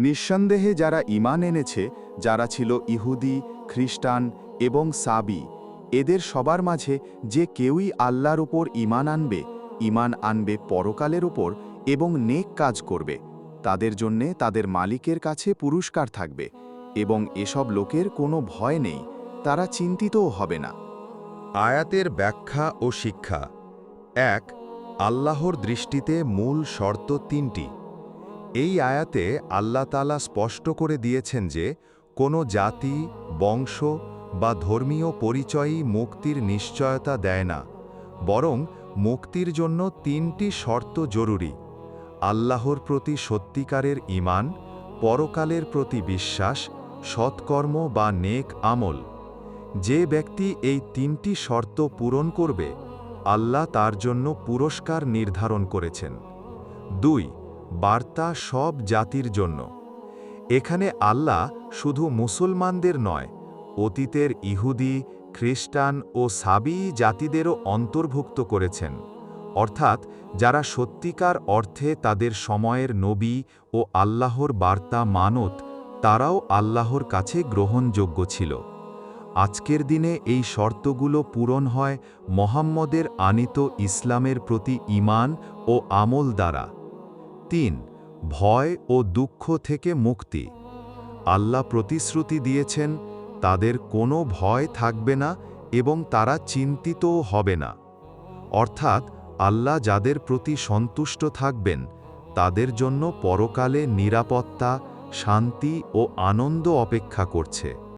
নিঃসন্দেহে যারা ঈমান এনেছে, যারা ছিল ইহুদি, খ্রিস্টান এবং সাবি, এদের সবার মাঝে যে কেউই আল্লাহর উপর ঈমান আনবে পরকালের উপর এবং নেক কাজ করবে, তাদের জন্যে তাদের মালিকের কাছে পুরস্কার থাকবে এবং এসব লোকের কোনো ভয় নেই, তারা চিন্তিতও হবে না। আয়াতের ব্যাখ্যা ও শিক্ষা। ১. আল্লাহর দৃষ্টিতে মূল শর্ত ৩টি। এই আয়াতে আল্লাহ তাআলা স্পষ্ট করে দিয়েছেন যে কোনো জাতি, বংশ বা ধর্মীয় পরিচয়ই মুক্তির নিশ্চয়তা দেয় না, বরং মুক্তির জন্য ৩টি শর্ত জরুরি: আল্লাহর প্রতি সত্যিকারের ঈমান, পরকালের প্রতি বিশ্বাস, সৎকর্ম বা নেক আমল। যে ব্যক্তি এই ৩টি শর্ত পূরণ করবে, আল্লাহ তার জন্য পুরস্কার নির্ধারণ করেছেন। ২. বার্তা সব জাতির জন্য। এখানে আল্লাহ শুধু মুসলমানদের নয়, অতীতের ইহুদি, খ্রিস্টান ও সাবী জাতিদেরও অন্তর্ভুক্ত করেছেন, অর্থাৎ যারা সত্যিকার অর্থে তাদের সময়ের নবী ও আল্লাহর বার্তা মানত, তারাও আল্লাহর কাছে গ্রহণযোগ্য ছিল। আজকের দিনে এই শর্তগুলো পূরণ হয় মুহাম্মদের আনিত ইসলামের প্রতি ঈমান ও আমল দ্বারা। ৩. ভয় ও দুঃখ থেকে মুক্তি। আল্লাহ প্রতিশ্রুতি দিয়েছেন, তাদের কোনো ভয় থাকবে না এবং তারা চিন্তিতও হবে না। অর্থাৎ আল্লাহ যাদের প্রতি সন্তুষ্ট থাকবেন, তাদের জন্য পরকালে নিরাপত্তা, শান্তি ও আনন্দ অপেক্ষা করছে।